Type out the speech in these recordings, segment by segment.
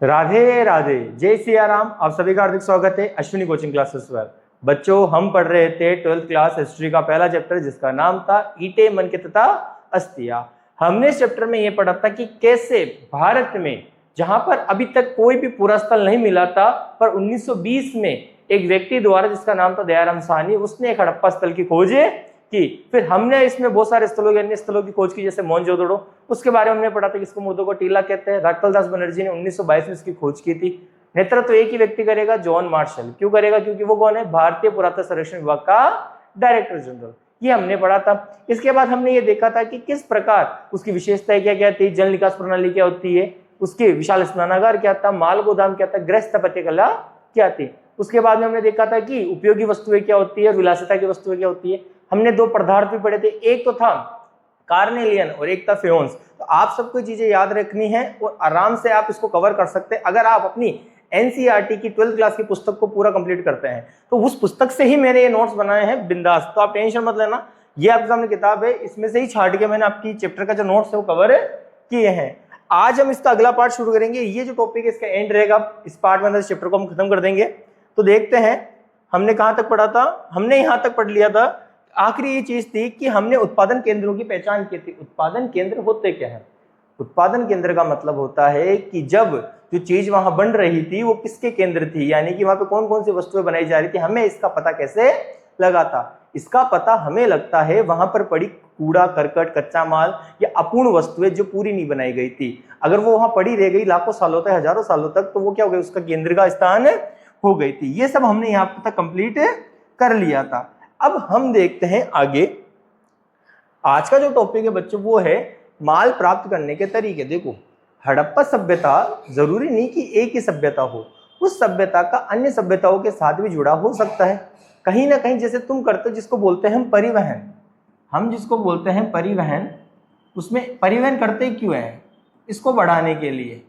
राधे राधे, जय सिया राम। आप सभी का हार्दिक स्वागत है अश्विनी कोचिंग क्लासेस पर। बच्चों, हम पढ़ रहे थे 12th क्लास हिस्ट्री का पहला चैप्टर जिसका नाम था ईंटें, मनके तथा अस्थियां। हमने इस चैप्टर में यह पढ़ा था कि कैसे भारत में, जहां पर अभी तक कोई भी पूरा स्थल नहीं मिला था, पर 1920 में एक व्यक्ति द्वारा जिसका नाम था दयाराम साहनी, उसने एक हड़प्पा स्थल की खोज की। फिर हमने इसमें बहुत सारे स्थलों की, अन्य स्थलों की खोज की, जैसे मोहनजोदड़ो, उसके बारे में हमने पढ़ा था, जिसको मुर्दों को टीला कहते हैं। राखलदास बनर्जी ने 1922 में इसकी खोज की थी। नेतृत्व तो एक ही व्यक्ति करेगा, जॉन मार्शल। क्यों करेगा? क्योंकि वो कौन है? भारतीय पुरातत्व सर्वेक्षण विभाग का डायरेक्टर जनरल। ये हमने पढ़ा था। इसके बाद हमने ये देखा था कि किस प्रकार उसकी विशेषताएं क्या क्या थी, जल निकास प्रणाली क्या होती है, उसके विशाल स्नानागार क्या था, माल गोदाम क्या था, गृह स्थापत्य कला क्या थी। उसके बाद में हमने देखा था कि उपयोगी वस्तुएं क्या होती है और विलासिता की वस्तुएं क्या होती है। हमने दो पदार्थ भी पढ़े थे, एक तो था कार्नेलियन और एक था फेयोन्स। तो आप सबको चीजें याद रखनी है और आराम से आप इसको कवर कर सकते हैं अगर आप अपनी एनसीईआरटी की 12th क्लास की पुस्तक को पूरा कंप्लीट करते हैं। तो उस पुस्तक से ही मैंने ये नोट्स बनाए हैं, बिंदास। तो आप टेंशन मत लेना, ये आपके सामने किताब है, इसमें से ही छाट के मैंने आपकी चैप्टर का जो नोट्स है वो कवर किए हैं। आज हम इसका अगला पार्ट शुरू करेंगे। ये जो टॉपिक है इसका एंड रहेगा, इस पार्ट में इस चैप्टर को हम खत्म कर देंगे। तो देखते हैं हमने कहां तक पढ़ा था। हमने यहां तक पढ़ लिया था, आखिरी ये चीज थी कि हमने उत्पादन केंद्रों की पहचान की थी। उत्पादन केंद्र होते क्या है? उत्पादन केंद्र का मतलब होता है कि जब जो चीज वहां बन रही थी वो किसके केंद्र थी, यानी कि वहां पे कौन कौन सी वस्तुएं बनाई जा रही थी, हमें इसका पता कैसे लगा था। इसका पता हमें लगता है वहां पर पड़ी कूड़ा करकट, कच्चा माल या अपूर्ण वस्तुएं जो पूरी नहीं बनाई गई थी। अगर वो वहां पड़ी रह गई लाखों सालों तक, हजारों सालों तक, तो वो क्या हो गई? उसका केंद्र का स्थान हो गई थी। ये सब हमने यहां तक कंप्लीट कर लिया था। अब हम देखते हैं आगे। आज का जो टॉपिक है बच्चों वो है माल प्राप्त करने के तरीके। देखो, हड़प्पा सभ्यता जरूरी नहीं कि एक ही सभ्यता हो, उस सभ्यता का अन्य सभ्यताओं के साथ भी जुड़ा हो सकता है कहीं ना कहीं। जैसे तुम करते हो, जिसको बोलते हैं हम परिवहन, हम जिसको बोलते हैं परिवहन, उसमें परिवहन करते क्यों है? इसको बढ़ाने के लिए,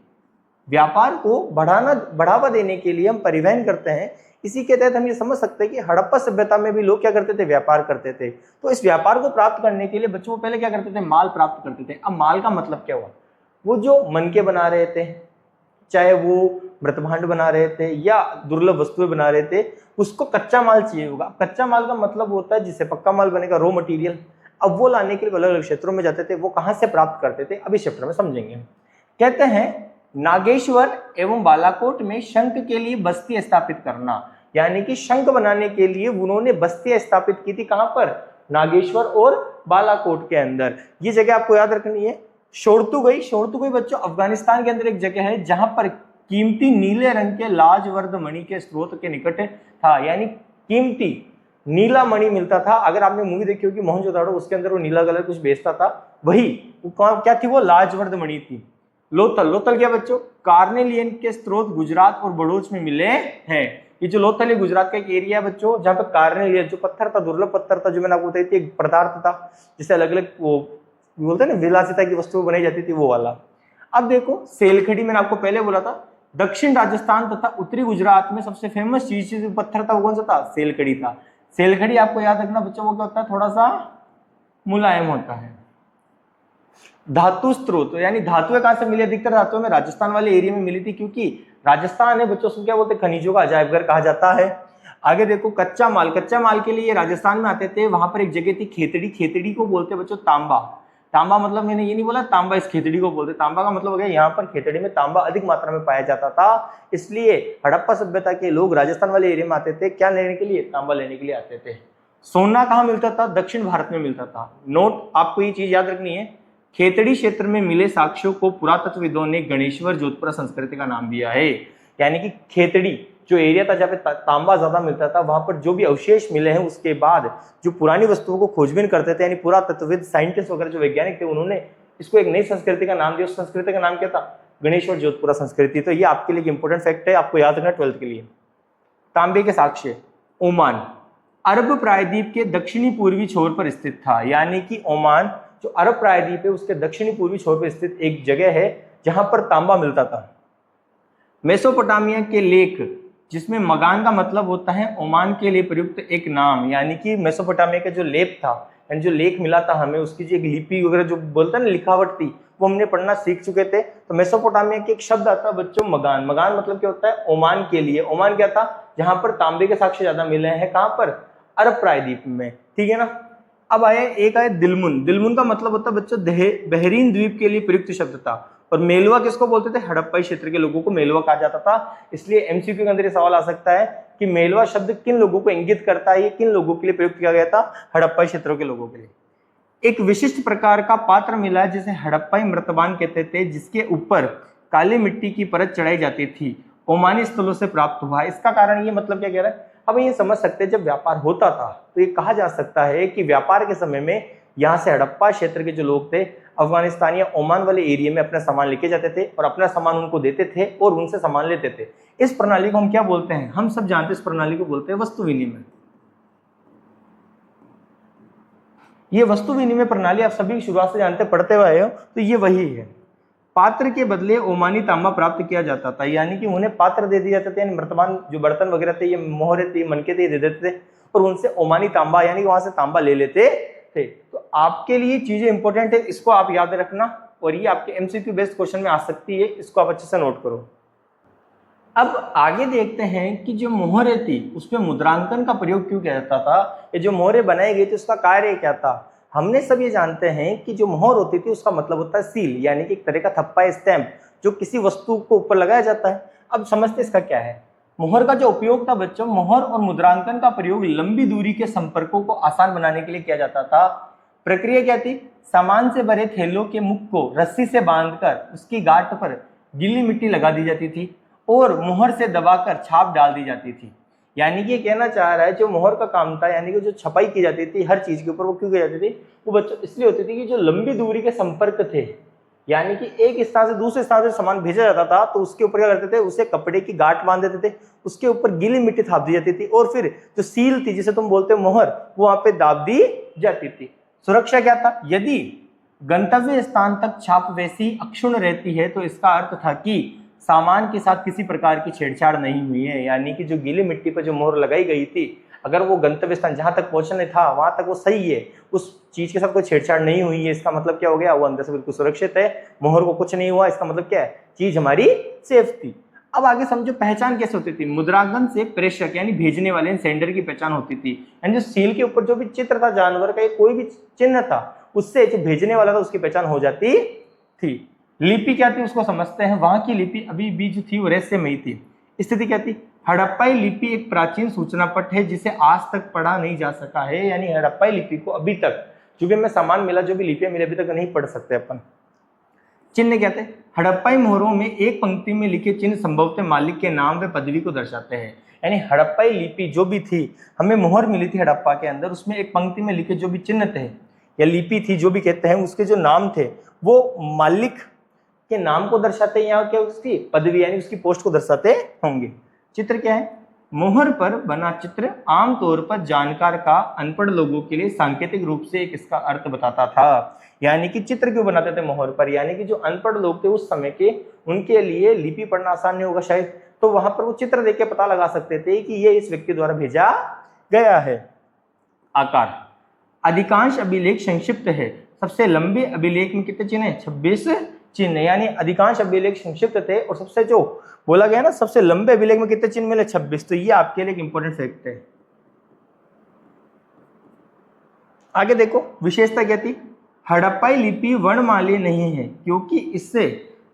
व्यापार को बढ़ावा देने के लिए हम परिवहन करते हैं। इसी के तहत हम ये समझ सकते हैं कि हड़प्पा सभ्यता में भी लोग क्या करते थे? व्यापार करते थे। तो इस व्यापार को प्राप्त करने के लिए बच्चों को पहले क्या करते थे? माल प्राप्त करते थे। अब माल का मतलब क्या हुआ? वो जो मनके बना रहे थे, चाहे वो मृतभांड बना रहे थे या दुर्लभ वस्तुएं बना रहे थे, उसको कच्चा माल चाहिए होगा। कच्चा माल का मतलब होता है जिससे पक्का माल बनेगा, रॉ मटेरियल। अब वो लाने के लिए अलग अलग क्षेत्रों में जाते थे। वो कहां से प्राप्त करते थे, अभी चैप्टर में समझेंगे। कहते हैं नागेश्वर एवं बालाकोट में शंख के लिए बस्ती स्थापित करना, यानी कि शंख बनाने के लिए उन्होंने बस्तियां स्थापित की थी। कहां पर? नागेश्वर और बालाकोट के अंदर। ये जगह आपको याद रखनी है। शोरतुगई, शोरतुगई बच्चों अफगानिस्तान के अंदर एक जगह है जहां पर कीमती नीले रंग के लाजवर्द मणि के स्रोत के निकट था, यानी कीमती नीला मणि मिलता था। अगर आपने मूवी देखी होगी मोहनजोदड़ो, उसके अंदर वो नीला कलर कुछ बेचता था, वही क्या थी? वो लाजवर्द मणि थी। लोथल, लोथल क्या बच्चों? कार्नेलियन के स्रोत गुजरात और बड़ौच में मिले हैं। ये जो लोथल है गुजरात का एक एरिया है बच्चों, जहां पर कार्नेलियन जो पत्थर था, दुर्लभ पत्थर था, जो मैंने आपको बताई थी, एक पदार्थ था जिससे अलग अलग वो बोलते हैं ना विलासिता की वस्तु बनाई जाती थी, वो वाला। अब देखो सेलखड़ी, मैंने आपको पहले बोला था दक्षिण राजस्थान तथा उत्तरी गुजरात में सबसे फेमस चीज जो पत्थर था वो कौन सा था? सेलखड़ी था। सेलखड़ी आपको याद रखना बच्चों, वो क्या होता है? थोड़ा सा मुलायम होता है। धातु स्रोत, यानी धातुएं कहां से मिली? अधिकतर धातुएं में राजस्थान वाले एरिया में मिली थी, क्योंकि राजस्थान है बच्चों, उसको क्या बोलते हैं? खनिजों का अजायबघर कहा जाता है। आगे देखो कच्चा माल, कच्चा माल के लिए राजस्थान में आते थे। वहां पर एक जगह थी खेतड़ी, खेतड़ी को बोलते हैं बच्चों तांबा। तांबा मतलब मैंने ये नहीं बोला तांबा इस खेतड़ी को बोलते, तांबा का मतलब हो गया यहाँ पर खेतड़ी में तांबा अधिक मात्रा में पाया जाता था। इसलिए हड़प्पा सभ्यता के लोग राजस्थान वाले एरिया में आते थे, क्या लेने के लिए? तांबा लेने के लिए आते थे। सोना कहाँ मिलता था? दक्षिण भारत में मिलता था। नोट, आपको ये चीज याद रखनी है, खेतड़ी क्षेत्र में मिले साक्ष्यों को पुरातत्वविदों ने गणेश्वर जोधपुरा संस्कृति का नाम दिया है। यानी कि खेतड़ी जो एरिया था जहाँ पे तांबा ज्यादा मिलता था, वहां पर जो भी अवशेष मिले हैं उसके बाद जो पुरानी वस्तुओं को खोजबीन करते थे, यानी पुरातत्वविद, साइंटिस्ट वगैरह जो वैज्ञानिक थे, उन्होंने इसको एक नई संस्कृति का नाम दिया। उस संस्कृति का नाम क्या था? गणेश्वर जोधपुरा संस्कृति। तो ये आपके लिए इंपॉर्टेंट फैक्ट है, आपको याद रखना 12th के लिए। तांबे के साक्ष्य, ओमान अरब प्रायद्वीप के दक्षिणी पूर्वी छोर पर स्थित था, यानी कि ओमान जो अरब प्रायद्वीप है उसके दक्षिणी पूर्वी छोर पर स्थित एक जगह है जहां पर तांबा मिलता था। मेसोपोटामिया के लेख, जिसमें मगान का मतलब होता है ओमान के लिए प्रयुक्त एक नाम, यानी कि मेसोपोटामिया का जो लेप था, एंड जो लेख मिला था हमें उसकी जो एक लिपि वगैरह जो बोलता है ना लिखावट थी वो हमने पढ़ना सीख चुके थे। तो मेसोपोटामिया के एक शब्द आता है बच्चों मगान। मगान मतलब क्या होता है? ओमान के लिए। ओमान क्या था? जहां पर तांबे के साक्ष्य ज्यादा मिले हैं। कहां पर? अरब प्रायद्वीप में, ठीक है ना। अब एक आए दिलमुन। दिलमुन का मतलब होता है बच्चों बहरीन द्वीप के लिए प्रयुक्त शब्द था। और मेलवा किसको बोलते थे? हड़प्पाई क्षेत्र के लोगों को मेलवा कहा जाता था। इसलिए एमसीक्यू के अंदर ये सवाल आ सकता है कि मेलवा शब्द किन लोगों को इंगित करता है, ये किन लोगों के लिए प्रयुक्त किया गया था? हड़प्पाई क्षेत्रों के लोगों के लिए। एक विशिष्ट प्रकार का पात्र मिला जिसे हड़प्पाई मृतबान कहते थे, जिसके ऊपर काली मिट्टी की परत चढ़ाई जाती थी, ओमानी स्थलों से प्राप्त हुआ। इसका कारण ये मतलब क्या कह रहा है? अब ये समझ सकते हैं जब व्यापार होता था तो ये कहा जा सकता है कि व्यापार के समय में यहाँ से हड़प्पा क्षेत्र के जो लोग थे अफगानिस्तान या ओमान वाले एरिया में अपना सामान लेके जाते थे और अपना सामान उनको देते थे और उनसे सामान लेते थे। इस प्रणाली को हम क्या बोलते हैं? हम सब जानते हैं इस प्रणाली को बोलते हैं वस्तु विनिमय। ये वस्तु विनिमय प्रणाली आप सभी शुरुआत से जानते पढ़ते हुए हो, तो ये वही है। पात्र के बदले ओमानी तांबा प्राप्त किया जाता था, यानी कि उन्हें पात्र दे दिए जाते थे, यानी मृतमान जो बर्तन वगैरह थे, ये मोहरे थे, मनके थे, दे देते थे और उनसे ओमानी तांबा यानी कि वहां से तांबा ले लेते थे। तो आपके लिए चीजें इंपॉर्टेंट है, इसको आप याद रखना और ये आपके एमसीक्यू बेस्ड क्वेश्चन में आ सकती है, इसको आप अच्छे से नोट करो। अब आगे देखते हैं कि जो मोहरे थी उसमें मुद्रांकन का प्रयोग क्यों किया जाता था? ये जो मोहरे बनाई गई थी उसका कार्य क्या था? हमने सब ये जानते हैं कि जो मोहर होती थी उसका मतलब होता है सील, यानी कि एक तरह का थप्पा, स्टैंप जो किसी वस्तु को ऊपर लगाया जाता है। अब समझते इसका क्या है। मोहर का जो उपयोग था बच्चों, मोहर और मुद्रांकन का प्रयोग लंबी दूरी के संपर्कों को आसान बनाने के लिए किया जाता था। प्रक्रिया क्या थी? सामान से भरे थैलों के मुख को रस्सी से बांधकर उसकी गांठ पर गीली मिट्टी लगा दी जाती थी और मोहर से दबाकर छाप डाल दी जाती थी। यानी कि कहना चाह रहा है जो मोहर का काम था, यानी कि जो छपाई की जाती थी हर चीज के ऊपर, वो क्यों की जाती थी? वो बच्चों इसलिए होती थी कि जो लंबी दूरी के संपर्क थे, यानी कि एक स्थान से दूसरे स्थान से सामान भेजा जाता था तो उसके ऊपर क्या करते थे? उसे कपड़े की गांठ बांध देते थे, उसके ऊपर गीली मिट्टी थाप दी जाती थी और फिर जो सील थी जिसे तुम बोलते हो मोहर, वो वहां पे दाब दी जाती थी। सुरक्षा क्या था? यदि गंतव्य स्थान तक छाप वैसी अक्षुण्ण रहती है तो इसका अर्थ था कि सामान के साथ किसी प्रकार की छेड़छाड़ नहीं हुई है। यानी कि जो गीली मिट्टी पर जो मोहर लगाई गई थी, अगर वो गंतव्य स्थान जहां तक पहुंचना था वहां तक वो सही है, उस चीज के साथ कोई छेड़छाड़ नहीं हुई है, इसका मतलब क्या हो गया? वो अंदर से बिल्कुल सुरक्षित है, मोहर को कुछ नहीं हुआ, इसका मतलब क्या है? चीज हमारी सेफ थी। अब आगे समझो पहचान कैसे होती थी। मुद्रांकन से प्रेषक यानी भेजने वाले सेंडर की पहचान होती थी, यानी जो सील के ऊपर जो भी चित्र था जानवर का, कोई भी चिन्ह था, उससे जो भेजने वाला था उसकी पहचान हो जाती थी। लिपि क्या थी उसको समझते हैं। वहां की लिपि अभी भी जो थी वो रहस्यमयी थी। स्थिति क्या थी? हड़प्पाई लिपि एक प्राचीन सूचना पट है जिसे आज तक पढ़ा नहीं जा सका है, यानी हड़प्पाई लिपि को अभी तक जो भी हमें सामान मिला, जो भी लिपियां मिली, अभी तक नहीं पढ़ सकते अपन। चिन्ह क्या थे? हड़प्पाई मोहरों में एक पंक्ति में लिखे चिन्ह संभवतः मालिक के नाम व पदवी को दर्शाते हैं। यानी हड़प्पाई लिपि जो भी थी, हमें मोहर मिली थी हड़प्पा के अंदर, उसमें एक पंक्ति में लिखे जो भी चिन्ह थे या लिपि थी जो भी कहते हैं, उसके जो नाम थे वो मालिक के नाम को दर्शाते हैं या क्या उसकी पदवी यानी उसकी पोस्ट को दर्शाते होंगे। चित्र क्या है? मोहर पर बना चित्र आमतौर पर जानकार का अनपढ़ लोगों के लिए सांकेतिक रूप से एक इसका अर्थ बताता था। यानी कि चित्र क्यों बनाते थे मोहर पर? यानी कि जो अनपढ़ लोग थे उस समय के, उनके लिए लिपि पढ़ना आसान नहीं होगा शायद, तो वहां पर वो चित्र देख के पता लगा सकते थे कि ये इस व्यक्ति द्वारा भेजा गया है। आकार। अधिकांश अभिलेख संक्षिप्त है। सबसे लंबे अभिलेख में कितने चिन्ह है? 26 चिन्ह, यानी अधिकांश अभिलेख संक्षिप्त थे और सबसे जो बोला गया ना सबसे लंबे अभिलेख में कितने चिन्ह मिले? 26। तो ये आपके लिए एक इंपॉर्टेंट फैक्ट है। आगे देखो विशेषता क्या थी? हड़प्पाई लिपि वर्णमाला नहीं है क्योंकि इससे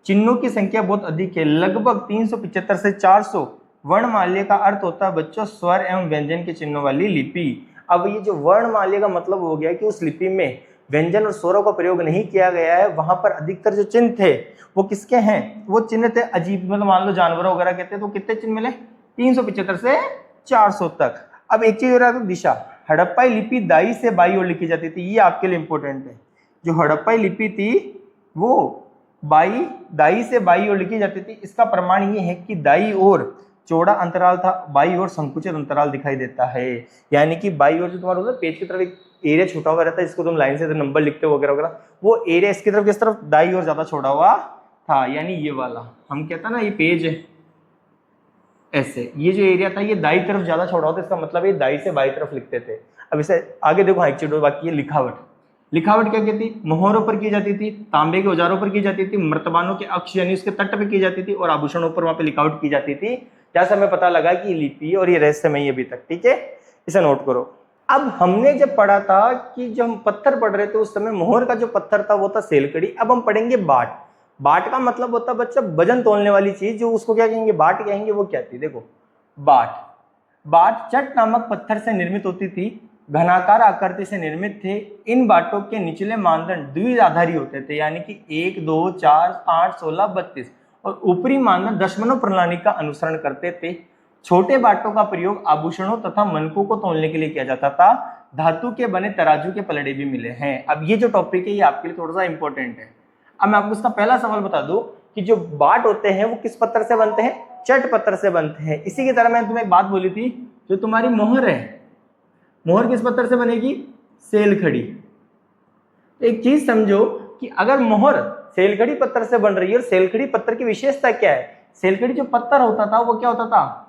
चिन्हों की संख्या बहुत अधिक है, लगभग 375 से 400। वर्णमाला का अर्थ होता है बच्चों स्वर एवं व्यंजन के चिन्हों वाली लिपि। अब ये जो वर्णमाला का मतलब हो गया कि उस लिपि में व्यंजन और स्वरों का प्रयोग नहीं किया गया है, वहां पर अधिकतर जो चिन्ह थे वो किसके हैं? वो चिन्ह थे अजीब, मतलब मान लो जानवरों वगैरह कहते हैं, तो कितने चिन्ह मिले? 375 से 400 तक। अब एक चीज हो रहा है तो दिशा। हड़प्पाई लिपि दाई से बाई ओर लिखी जाती थी, ये आपके लिए इंपॉर्टेंट है। जो हड़प्पाई लिपि थी वो दाई से बाई ओर लिखी जाती थी। इसका प्रमाण ये है कि दाई ओर चौड़ा अंतराल था, बाई ओर संकुचित अंतराल दिखाई देता है। यानी कि बाई ओर जो तुम्हारा होता है पेज की तरफ एक एरिया छोटा हुआ रहता है, इसको तुम लाइन से नंबर लिखते हो वगैरह वगैरह, वो एरिया इसकी तरफ किस तरफ? दाई ओर ज्यादा छोड़ा हुआ था, यानी ये वाला हम कहता ना ये पेज है, ऐसे। ये जो एरिया था ये दाई तरफ ज्यादा छोड़ा होता है, इसका मतलब ये दाई से बाई तरफ लिखते थे। अब इसे आगे देखो, एक चीज बाकी है, लिखावट। लिखावट क्या कहती, मोहरों पर की जाती थी, तांबे के औजारों पर की जाती थी, मर्तबानों के अक्ष यानी उसके तट पर की जाती थी, और आभूषणों पर वहां पे लिखावट की जाती थी। जैसे हमें पता लगा कि लिपि और ये रहस्यमयी अभी तक, ठीक है, इसे नोट करो। अब हमने जब पढ़ा था कि जब हम पत्थर पढ़ रहे थे उस समय मोहर का जो पत्थर था वो था सेलकड़ी। अब हम पढ़ेंगे बाट। बाट का मतलब होता है बच्चा वजन तोलने वाली चीज, जो उसको क्या कहेंगे, बाट कहेंगे। वो क्या थी, देखो बाट। बाट चट नामक पत्थर से निर्मित होती थी, घनाकार आकृति से निर्मित थे। इन बाटों के निचले मानदंड द्विआधारी होते थे, यानी कि 1, 2, 4, 8, 16, 32, और ऊपरी मानदंड दशमलव प्रणाली का अनुसरण करते थे। छोटे बाटों का प्रयोग आभूषणों तथा मनकों को तोलने के लिए किया जाता था। धातु के बने तराजू के पलड़े भी मिले हैं। अब ये जो टॉपिक है ये आपके लिए थोड़ा सा इंपॉर्टेंट है। अब मैं आपको इसका पहला सवाल बता दूं कि जो बाट होते हैं वो किस पत्थर से बनते हैं, चट पत्थर से बनते हैं। इसी की तरह मैंने तुम्हें एक बात बोली थी, जो तुम्हारी मोहर है, मोहर किस पत्थर से बनेगी, सेलखड़ी। एक चीज समझो कि अगर मोहर सेलखड़ी पत्थर से बन रही है, और सेलखड़ी पत्थर की विशेषता क्या है, सेलखड़ी जो पत्थर होता था वो क्या होता था,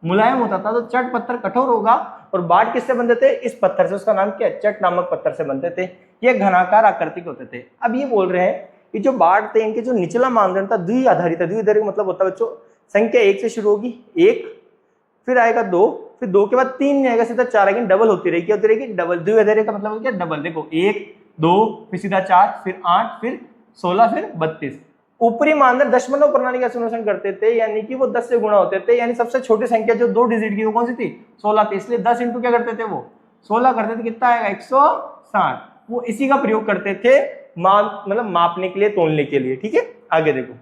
मुलायम होता था। तो चट पत्थर कठोर होगा, और बाट किससे बनते थे, इस पत्थर से। उसका नाम क्या है, चट नामक पत्थर से बनते थे। ये घनाकार आकृति के होते थे। अब ये बोल रहे हैं कि जो बाट थे इनके जो निचला मानदंड था द्विआधारी था। द्विआधारी का मतलब होता है बच्चों, संख्या 1 से शुरू होगी, 1, फिर आएगा 2, फिर 2 के बाद 3 नहीं आएगा, सीधा 4 आएगी, डबल होती रहेगी। क्या होती रहेगी, डबल। द्विआधारी का मतलब क्या, डबल। देखो 1, 2, फिर सीधा 4, फिर 8, फिर 16, फिर 32। ऊपरी मानदंड दशमलव प्रणाली का अनुसरण करते थे, यानी कि वो 10 से गुणा होते थे। यानी सबसे छोटी संख्या जो 2 डिजिट की वो कौन सी थी, 16 थी। इसलिए 10 इंटू क्या करते थे, वो 16 करते थे। कितना आएगा, 160। वो इसी का प्रयोग करते थे मतलब मापने के लिए, तोलने के लिए, ठीक है। आगे देखो,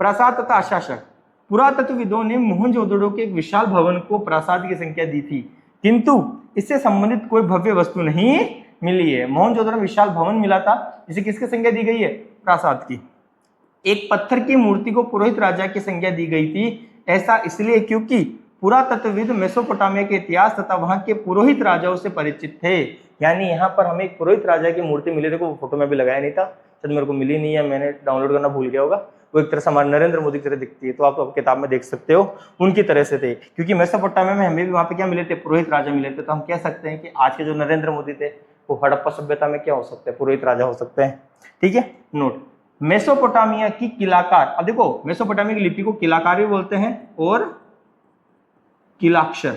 प्रासाद तथा आशासक। पुरातत्वविदों ने मोहनजोदड़ो के एक विशाल भवन को प्रासाद की संख्या दी थी, किंतु इससे संबंधित कोई भव्य वस्तु नहीं मिली है। मोहनजोदड़ो में विशाल भवन मिला था, इसे किसकी संख्या दी गई है, प्रासाद की। एक पत्थर की मूर्ति को पुरोहित राजा की संज्ञा दी गई थी। ऐसा इसलिए क्योंकि पुरातत्वविद मेसोपोटामिया के इतिहास तथा वहां के पुरोहित राजाओं से परिचित थे। यानी यहाँ पर हमें एक पुरोहित राजा की मूर्ति मिली। देखो वो फोटो में भी लगाया नहीं था, शायद मेरे को मिली नहीं है, मैंने डाउनलोड करना भूल गया होगा। वो एक तरह से हमारे नरेंद्र मोदी की तरह दिखती है, तो आप किताब में देख सकते हो, उनकी तरह से थे। क्योंकि मेसोपोटामिया में हमें भी वहां पे क्या मिले थे, पुरोहित राजा मिले थे। तो हम कह सकते हैं कि आज के जो नरेंद्र मोदी थे वो हड़प्पा सभ्यता में क्या हो सकते हैं, पुरोहित राजा हो सकते हैं, ठीक है। नोट, मेसोपोटामिया की किलाकार। अब देखो मेसोपोटामिया की लिपि को किलाकार भी बोलते हैं और किलाक्षर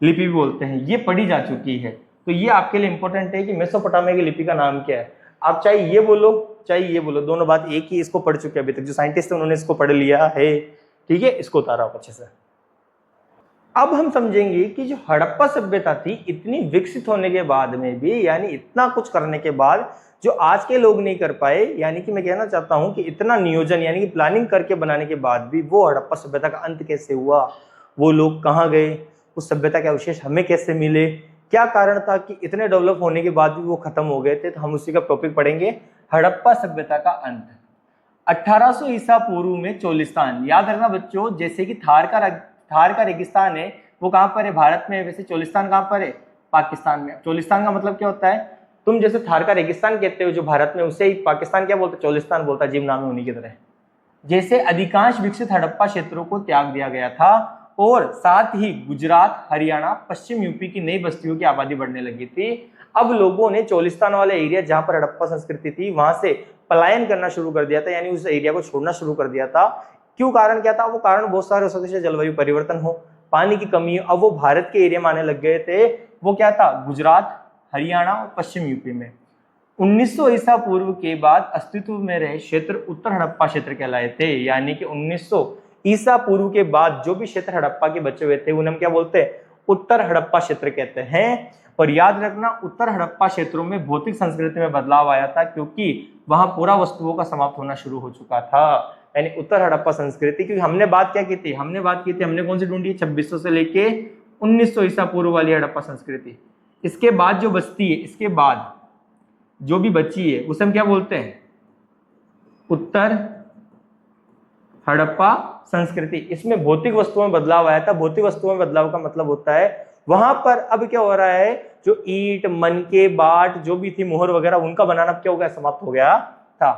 लिपि भी बोलते हैं, ये पढ़ी जा चुकी है। तो ये आपके लिए इंपॉर्टेंट है कि मेसोपोटामिया की लिपि का नाम क्या है। आप चाहे ये बोलो चाहे ये बोलो, दोनों बात एक ही। इसको पढ़ चुके हैं अभी तक जो साइंटिस्ट है, उन्होंने इसको पढ़ लिया है, ठीक है। इसको उतारा अच्छे से। अब हम समझेंगे कि जो हड़प्पा सभ्यता थी, इतनी विकसित होने के बाद में भी, यानी इतना कुछ करने के बाद जो आज के लोग नहीं कर पाए, यानी कि मैं कहना चाहता हूं कि इतना नियोजन यानी कि प्लानिंग करके बनाने के बाद भी वो हड़प्पा सभ्यता का अंत कैसे हुआ, वो लोग कहाँ गए, उस सभ्यता के अवशेष हमें कैसे मिले, क्या कारण था कि इतने डेवलप होने के बाद भी वो खत्म हो गए थे। तो हम उसी का टॉपिक पढ़ेंगे, हड़प्पा सभ्यता का अंत। 1800 ईसा पूर्व में चोलिस्तान, याद रखना बच्चों, जैसे कि थार का रेगिस्तान है, वो कहाँ पर है, भारत में है। वैसे चोलिस्तान कहाँ पर है, पाकिस्तान में। चोलिस्तान का मतलब क्या होता है, तुम जैसे थार का रेगिस्तान कहते हो जो भारत में, उसे ही पाकिस्तान क्या बोलते, चोलिस्तान बोलता है, जिम नाम है उन्हीं की तरह। जैसे अधिकांश विकसित हड़प्पा क्षेत्रों को त्याग दिया गया था, और साथ ही गुजरात, हरियाणा, पश्चिम यूपी की नई बस्तियों की आबादी बढ़ने लगी थी। अब लोगों ने चोलिस्तान वाले एरिया जहां पर हड़प्पा संस्कृति थी वहां से पलायन करना शुरू कर दिया था, यानी उस एरिया को छोड़ना शुरू कर दिया था। क्यों, कारण क्या था, वो कारण बहुत सारे हो सकते हैं, जलवायु परिवर्तन हो, पानी की कमी। अब वो भारत के एरिया में आने लग गए थे। वो क्या था, गुजरात, हरियाणा और पश्चिम यूपी में। 1900 ईसा पूर्व के बाद अस्तित्व में रहे क्षेत्र उत्तर हड़प्पा क्षेत्र कहलाए थे। यानी कि 1900 ईसा पूर्व के बाद जो भी क्षेत्र हड़प्पा के बचे हुए थे उन्हें हम क्या बोलते हैं, उत्तर हड़प्पा क्षेत्र कहते हैं। और याद रखना, उत्तर हड़प्पा क्षेत्रों में भौतिक संस्कृति में बदलाव आया था, क्योंकि वहां पूरा वस्तुओं का समाप्त होना शुरू हो चुका था। यानी उत्तर हड़प्पा संस्कृति, क्योंकि हमने बात क्या की थी, हमने कौन सी ढूंढी, 2600 से लेके 1900 ईसा पूर्व वाली हड़प्पा संस्कृति। इसके बाद जो बचती है, इसके बाद जो भी बची है उसे हम क्या बोलते हैं, उत्तर हड़प्पा संस्कृति। इसमें भौतिक वस्तुओं में बदलाव आया था। भौतिक वस्तुओं में बदलाव का मतलब होता है वहां पर अब क्या हो रहा है, जो ईंट, मनके, बाट जो भी थी, मोहर वगैरह, उनका बनाना क्या हो गया, समाप्त हो गया था।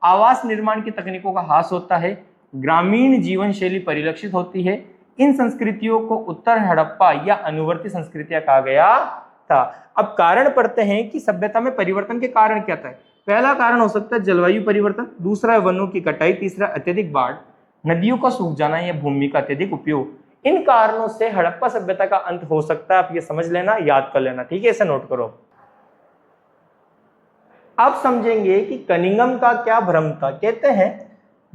आवास निर्माण की तकनीकों का ह्रास होता है, ग्रामीण जीवन शैली परिलक्षित होती है। इन संस्कृतियों को उत्तर हड़प्पा या अनुवर्ती संस्कृतियां कहा गया था। अब कारण पढ़ते हैं कि सभ्यता में परिवर्तन के कारण क्या था। पहला कारण हो सकता है जलवायु परिवर्तन, दूसरा है वनों की कटाई, तीसरा अत्यधिक बाढ़, नदियों का सूख जाना या भूमि का अत्यधिक उपयोग। इन कारणों से हड़प्पा सभ्यता का अंत हो सकता है। आप ये समझ लेना, याद कर लेना, ठीक है, इसे नोट करो। अब समझेंगे कि कनिंघम का क्या भ्रम था। कहते हैं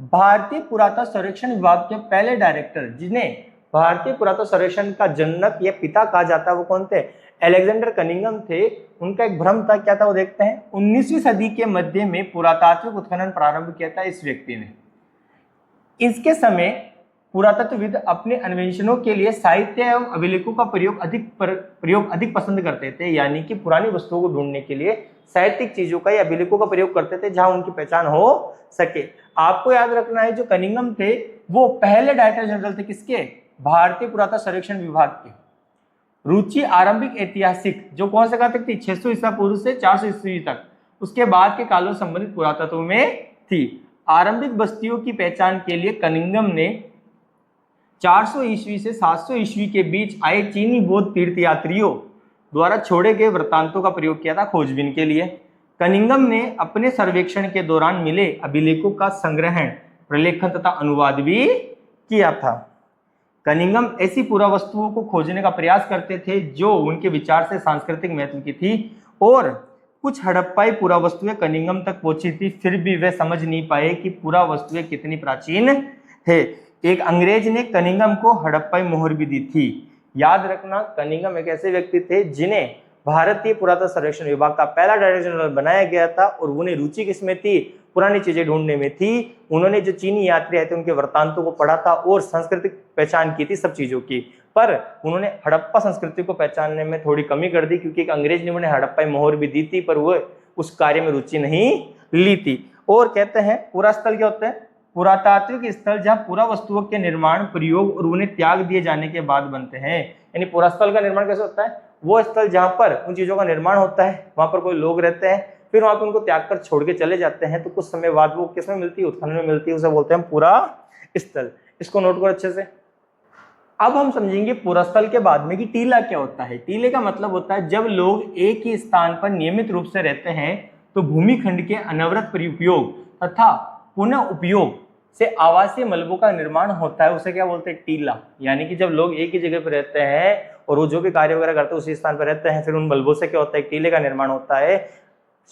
भारतीय पुरातत्व सर्वेक्षण विभाग के पहले डायरेक्टर, जिन्हें भारतीय पुरातत्व सर्वेक्षण का जनक या पिता कहा जाता है, वो कौन थे? अलेक्जेंडर कनिंघम थे। उनका एक भ्रम था, क्या था वो देखते हैं। 19वीं सदी के मध्य में पुरातात्विक उत्खनन प्रारंभ किया था इस व्यक्ति ने। इसके समय पुरातत्वविद अपने अन्वेषणों के लिए साहित्य एवं अभिलेखों का प्रयोग अधिक पसंद करते थे, यानी कि पुरानी वस्तुओं को ढूंढने के लिए साहित्यिक चीजों का या अभिलेखों का प्रयोग करते थे जहां उनकी पहचान हो सके। आपको याद रखना है, जो कनिंघम थे वो पहले डायरेक्टर जनरल थे किसके? भारतीय पुरातत्व सर्वेक्षण विभाग के। रुचि आरंभिक ऐतिहासिक, जो कौन से काल तक थी? 600 ईसा पूर्व से 400 ईस्वी तक, उसके बाद के कालों से संबंधित पुरातत्व में थी। आरंभिक बस्तियों की पहचान के लिए कनिंघम ने 400 ईस्वी से 700 ईस्वी के बीच आए चीनी बौद्ध तीर्थयात्रियों द्वारा छोड़े गए वृत्तांतों का प्रयोग किया था खोजबीन के लिए। कनिंघम ने अपने सर्वेक्षण के दौरान मिले अभिलेखों का संग्रहण, प्रलेखन तथा अनुवाद भी किया था। कनिंघम ऐसी पुरावस्तुओं को खोजने का प्रयास करते थे जो उनके विचार से सांस्कृतिक महत्व की थी, और कुछ हड़प्पाई पुरावस्तुएं कनिंघम तक पहुंची थी, फिर भी वे समझ नहीं पाए कि पुरावस्तुएं कितनी प्राचीन है। एक अंग्रेज ने कनिंघम को हड़प्पाई मोहर भी दी थी। याद रखना, कनिंघम एक ऐसे व्यक्ति थे जिन्हें भारतीय पुरातत्व सर्वेक्षण विभाग का पहला डायरेक्टर जनरल बनाया गया था, और उन्हें रुचि किसमें थी? पुरानी चीजें ढूंढने में थी। उन्होंने जो चीनी यात्री आए थे उनके वृत्तांतों को पढ़ा था और सांस्कृतिक पहचान की थी सब चीजों की, पर उन्होंने हड़प्पा संस्कृति को पहचानने में थोड़ी कमी कर दी, क्योंकि एक अंग्रेज ने उन्हें हड़प्पाई मोहर भी दी थी, पर वो उस कार्य में रुचि नहीं ली थी। और कहते हैं पुरास्थल क्या होता है? पुरातात्विक स्थल जहां पुरावस्तुओं के निर्माण, प्रयोग और उन्हें त्याग दिए जाने के बाद बनते हैं। यानी पुरास्थल का निर्माण कैसे होता है? वो स्थल जहां पर उन चीजों का निर्माण होता है, वहां पर कोई लोग रहते हैं, फिर वहां पर उनको त्याग कर छोड़ के चले जाते हैं, तो कुछ समय बाद वो किसमें मिलती है? उत्खनन में मिलती है, उसे बोलते हैं पुरास्थल। इसको नोट करो अच्छे से। अब हम समझेंगे पुरास्थल के बाद में कि टीला क्या होता है। टीले का मतलब होता है जब लोग एक ही स्थान पर नियमित रूप से रहते हैं तो भूमिखंड के अनवरत उपयोग तथा पुनः उपयोग से आवासीय मलबों का निर्माण होता है, उसे क्या बोलते हैं? टीला। यानी कि जब लोग एक ही जगह पर रहते हैं और वो जो भी कार्य वगैरह करते हैं उसी स्थान पर रहते हैं, फिर उन मलबों से क्या होता है? टीले का निर्माण होता है।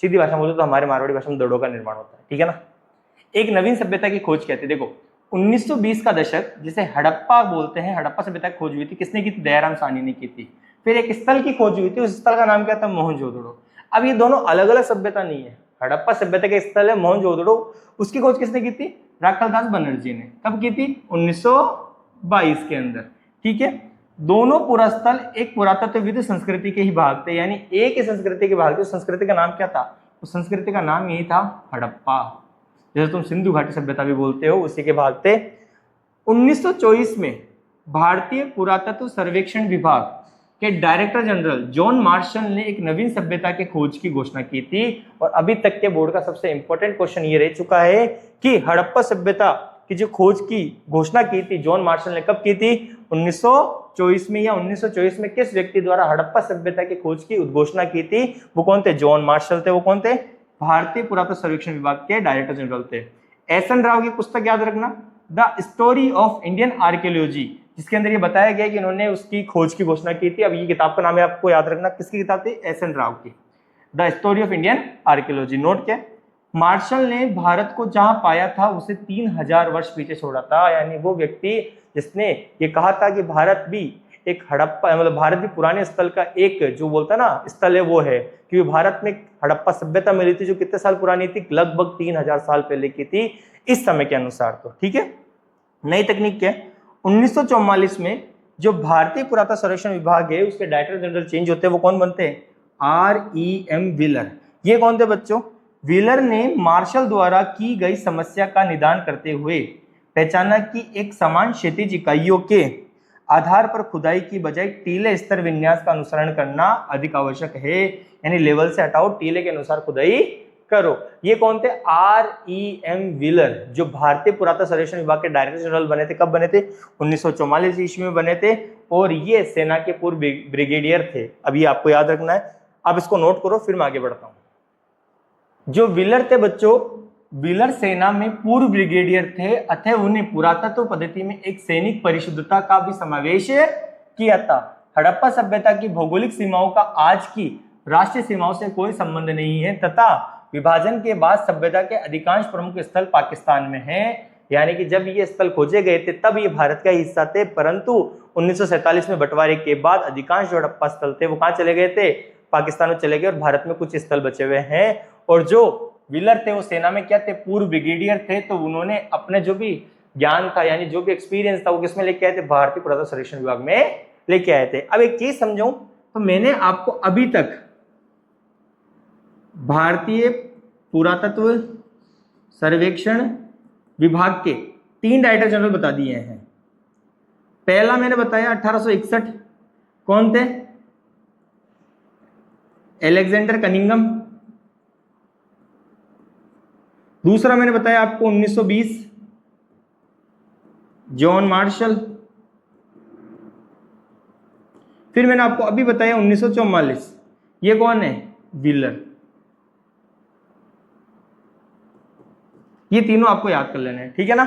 सीधी भाषा में बोले तो हमारे मारवाड़ी भाषा में दड़ों का निर्माण होता है, ठीक है ना। एक नवीन सभ्यता की खोज कहते हैं। देखो 1920 का दशक जिसे हड़प्पा बोलते हैं, हड़प्पा सभ्यता की खोज हुई थी, किसने की थी? दयाराम साहनी ने की थी। फिर एक स्थल की खोज हुई थी, उस स्थल का नाम क्या था? मोहनजोदड़ो। अब ये दोनों अलग अलग सभ्यता नहीं है। हड़प्पा सभ्यता के स्थल है मोहनजोदड़ो, उसकी खोज किसने की थी? राखालदास बनर्जी ने। कब की थी? 1922 के अंदर, ठीक है। दोनों पुरास्थल एक पुरातत्वविद संस्कृति के ही भाग थे, यानी एक ही संस्कृति के भाग थे। उस संस्कृति का नाम क्या था? उस संस्कृति का नाम यही था हड़प्पा, जैसे तुम सिंधु घाटी सभ्यता भी बोलते हो, उसी के भाग थे। 1924 में भारतीय पुरातत्व सर्वेक्षण विभाग के डायरेक्टर जनरल जॉन मार्शल ने एक नवीन सभ्यता के खोज की घोषणा की थी, और अभी तक के बोर्ड का सबसे इंपॉर्टेंट क्वेश्चन ये रह चुका है कि हड़प्पा सभ्यता की जो खोज की घोषणा की थी जॉन मार्शल ने, कब की थी? 1924 में। या 1924 में किस व्यक्ति द्वारा हड़प्पा सभ्यता की खोज की उद्घोषणा की थी? वो कौन थे? जॉन मार्शल थे। वो कौन थे? भारतीय पुरातत्व सर्वेक्षण विभाग के डायरेक्टर जनरल थे। एस एन राव की पुस्तक याद रखना, the story of Indian archaeology, जिसके अंदर ये बताया गया कि इन्होंने उसकी खोज की घोषणा की थी। अब ये किताब का नाम है, आपको याद रखना, किसकी किताब थी? एस एन राव की, the story of Indian archaeology. Note क्या? मार्शल ने भारत को जहां पाया था उसे 3000 वर्ष पीछे छोड़ा था। यानी वो व्यक्ति जिसने ये कहा था कि भारत भी एक हड़प्पा, मतलब भारत भी पुराने स्थल का एक जो बोलता ना स्थल है वो है, क्योंकि भारत में हड़प्पा सभ्यता मिली थी जो कितने साल पुरानी थी? लगभग 3000 साल पहले की थी इस समय के अनुसार, तो ठीक है। नई तकनीक क्या है? 1944 में जो भारतीय पुरातत्व सर्वेक्षण विभाग है उसके डायरेक्टर जनरल चेंज होते हैं। वो कौन बनते हैं? REM wheeler. ये कौन थे बच्चों? व्हीलर ने मार्शल द्वारा की गई समस्या का निदान करते हुए पहचाना कि एक समान क्षैतिज इकाइयों के आधार पर खुदाई की बजाय टीले स्तर विन्यास का अनुसरण करना अधिक आवश्यक है। यानी लेवल से हटाओ, टीले के अनुसार खुदाई करो। ये कौन थे? R.E.M. व्हीलर, जो भारतीय पुरातत्व सर्वेक्षण विभाग के डायरेक्टर जनरल बने थे। कब बने थे? 1944 ईस्वी में बने थे, और ये सेना के पूर्व ब्रिगेडियर थे। अब ये आपको याद रखना है, आप इसको नोट करो, फिर मैं आगे बढ़ता हूं। जो व्हीलर थे बच्चों, व्हीलर सेना में पूर्व ब्रिगेडियर थे, अतः उन्हें पुरातत्व पद्धति में एक सैनिक परिशुद्धता का भी समावेश किया था। हड़प्पा सभ्यता की भौगोलिक सीमाओं का आज की राष्ट्रीय सीमाओं से कोई संबंध नहीं है, तथा विभाजन के बाद सभ्यता के अधिकांश प्रमुख स्थल पाकिस्तान में हैं। यानी कि जब ये स्थल खोजे गए थे तब ये भारत का हिस्सा थे, परंतु 1947 में बंटवारे के बाद अधिकांश जो हड़प्पा स्थल थे वो कहाँ चले गए थे? पाकिस्तान में चले गए, और भारत में कुछ स्थल बचे हुए हैं। और जो व्हीलर थे वो सेना में क्या थे? पूर्व ब्रिगेडियर थे, तो उन्होंने अपने जो भी ज्ञान था, यानी जो भी एक्सपीरियंस था, वो किसमें लेके आए थे? भारतीय पुरातत्व सर्वेक्षण विभाग में लेके आए थे। अब एक चीज समझो, तो मैंने आपको अभी तक भारतीय पुरातत्व सर्वेक्षण विभाग के 3 डायरेक्टर जनरल बता दिए हैं। पहला मैंने बताया 1861, कौन थे? Alexander Cunningham. दूसरा मैंने बताया आपको 1920, जॉन मार्शल। फिर मैंने आपको अभी बताया 1944, ये कौन है? व्हीलर। ये तीनों आपको याद कर लेने हैं, ठीक है ना।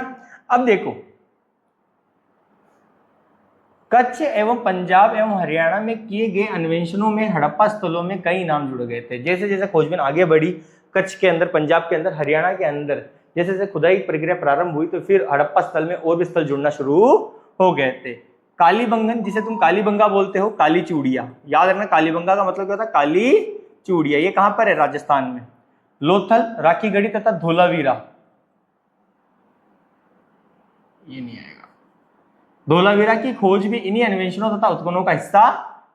अब देखो, कच्छ एवं पंजाब एवं हरियाणा में किए गए अन्वेषणों में हड़प्पा स्थलों में कई नाम जुड़ गए थे। जैसे जैसे खोजबीन आगे बढ़ी, कच्छ के अंदर, पंजाब के अंदर, हरियाणा के अंदर जैसे जैसे खुदाई प्रक्रिया प्रारंभ हुई, तो फिर हड़प्पा स्थल में और भी स्थल जुड़ना शुरू हो गए थे। कालीबंगन, जिसे तुम कालीबंगा बोलते हो, काली चूड़िया, याद रखना कालीबंगा का मतलब क्या होता है? काली चूड़िया। ये कहां पर है? राजस्थान में। लोथल, राखीगढ़ी तथा धोलावीरा, ये नहीं आएगा। धोलावीरा की खोज भी इन्हीं अन्वेषणों तथा उत्खननों का हिस्सा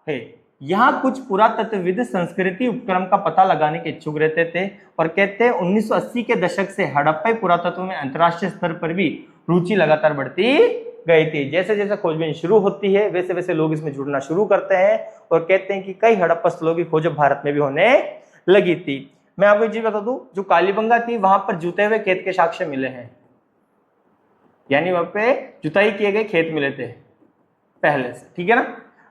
है। यहाँ कुछ पुरातत्वविद संस्कृति उपक्रम का पता लगाने के इच्छुक रहते थे, और कहते हैं 1980 के दशक से हड़प्पा पुरातत्व में अंतर्राष्ट्रीय स्तर पर भी रुचि लगातार बढ़ती गई थी। जैसे जैसे खोजबीन शुरू होती है वैसे वैसे लोग इसमें जुड़ना शुरू करते हैं, और कहते हैं कि कई हड़प्पा स्थलों की खोज भारत में भी होने लगी थी। मैं आपको एक चीज बता दूं, जो कालीबंगा थी वहां पर जुते हुए खेत के साक्ष्य मिले हैं, यानी वहां पे जुताई किए गए खेत मिले थे पहले से, ठीक है ना।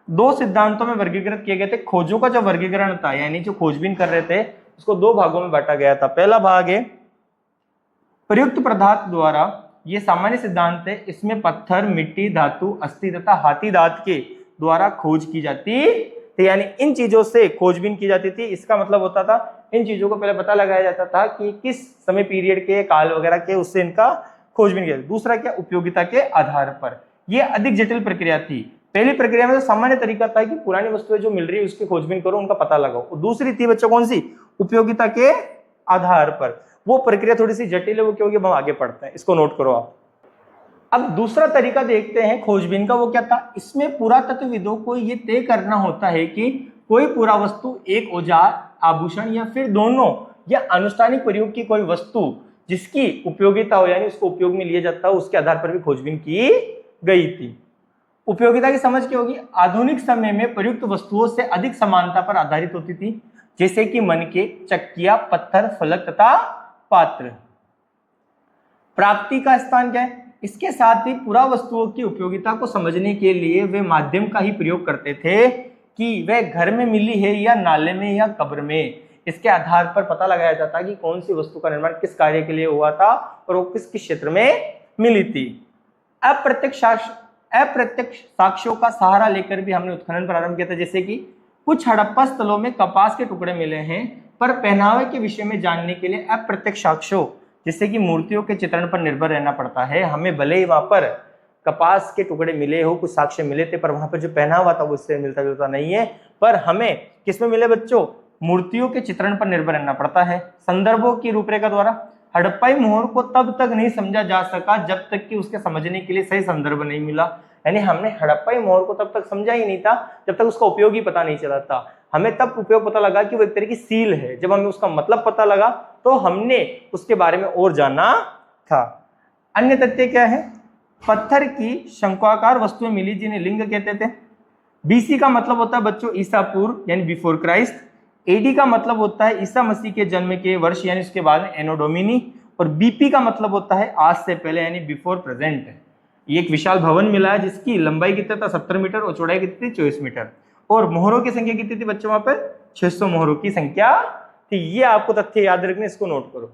2 सिद्धांतों में वर्गीकृत किए गए थे। खोजों का जो वर्गीकरण था, यानी जो खोजबीन कर रहे थे, उसको 2 भागों में बांटा गया था। पहला भाग है प्रयुक्त पदार्थ द्वारा, ये सामान्य सिद्धांत है, इसमें पत्थर, मिट्टी, धातु, अस्थि तथा हाथी दांत के द्वारा खोज की जाती थी, यानी इन चीजों से खोजबीन की जाती थी। इसका मतलब होता था, इन चीजों को पहले पता लगाया जाता था कि किस समय पीरियड के, काल वगैरह के, उससे इनका खोजबीन किया। दूसरा क्या? उपयोगिता के आधार पर। यह अधिक जटिल प्रक्रिया थी। पहली प्रक्रिया में तो सामान्य तरीका था कि पुरानी वस्तुएं जो मिल रही है उसकी खोजबीन करो, उनका पता लगाओ। और दूसरी थी बच्चों कौन सी? उपयोगिता के आधार पर। वो प्रक्रिया थोड़ी सी जटिल है, वो क्योंकि हम आगे पढ़ते हैं, इसको नोट करो आप। अब दूसरा तरीका देखते हैं खोजबीन का, वो क्या था? इसमें पुरातत्वविदों को ये तय करना होता है कि कोई पुरावस्तु एक औजार, आभूषण या फिर दोनों, या अनुष्ठानिक प्रयोग की कोई वस्तु जिसकी उपयोगिता हो, यानी उसको उपयोग में लिया जाता हो, उसके आधार पर भी खोजबीन की गई थी। उपयोगिता की समझ क्या होगी? आधुनिक समय में प्रयुक्त वस्तुओं से अधिक समानता पर आधारित होती थी, जैसे कि मनके, चक्कियां, पत्थर, फलक तथा पात्र। प्राप्ति का स्थान क्या है? इसके साथ ही पुरावस्तुओं की उपयोगिता को समझने के लिए वे माध्यम का ही प्रयोग करते थे कि वह घर में मिली है या नाले में या कब्र में। इसके आधार पर पता लगाया जाता कि कौन सी वस्तु का निर्माण किस कार्य के लिए हुआ था और वो किस किस क्षेत्र में मिली थी। अप्रत्यक्ष साक्ष्यों का सहारा लेकर भी हमने उत्खनन प्रारंभ किया था। जैसे कि कुछ हड़प्पा स्थलों में कपास के टुकड़े मिले हैं, पर पहनावे के विषय में जानने के लिए अप्रत्यक्ष साक्ष्यों, जिससे कि मूर्तियों के चित्रण पर निर्भर रहना पड़ता है। हमें भले ही वहां पर कपास के टुकड़े मिले हो, कुछ साक्ष्य मिले थे, पर वहां पर जो पहनावा था वो उससे मिलता जुलता नहीं है। पर हमें किसमें मिले बच्चों? मूर्तियों के चित्रण पर निर्भर रहना पड़ता है। संदर्भों की रूपरेखा द्वारा हड़प्पाई मोहर को तब तक नहीं समझा जा सका जब तक कि उसके समझने के लिए सही संदर्भ नहीं मिला। यानी हमने हड़प्पाई मोहर को तब तक समझा ही नहीं था जब तक उसका उपयोग ही पता नहीं चला था। हमें तब उपयोग पता लगा कि वो एक तरह की सील है। जब हमें उसका मतलब पता लगा तो हमने उसके बारे में और जाना था। अन्य तथ्य क्या है? पत्थर की शंक्वाकार वस्तुएं मिली जिन्हें लिंग कहते थे। बीसी का मतलब होता है बच्चों ईसा पूर्व, यानी बिफोर क्राइस्ट। एडी का मतलब होता है ईसा मसीह के जन्म के वर्ष यानी उसके बाद में एनो डोमिनी, और बीपी का मतलब होता है आज से पहले यानी बिफोर प्रेजेंट। ये एक विशाल भवन मिला है जिसकी लंबाई कितना था 70 मीटर और चौड़ाई कितनी थी 24 मीटर, और मोहरों की संख्या कितनी थी बच्चों वहां पर 600 मोहरों की संख्या थी। ये आपको तथ्य याद रखने, इसको नोट करो।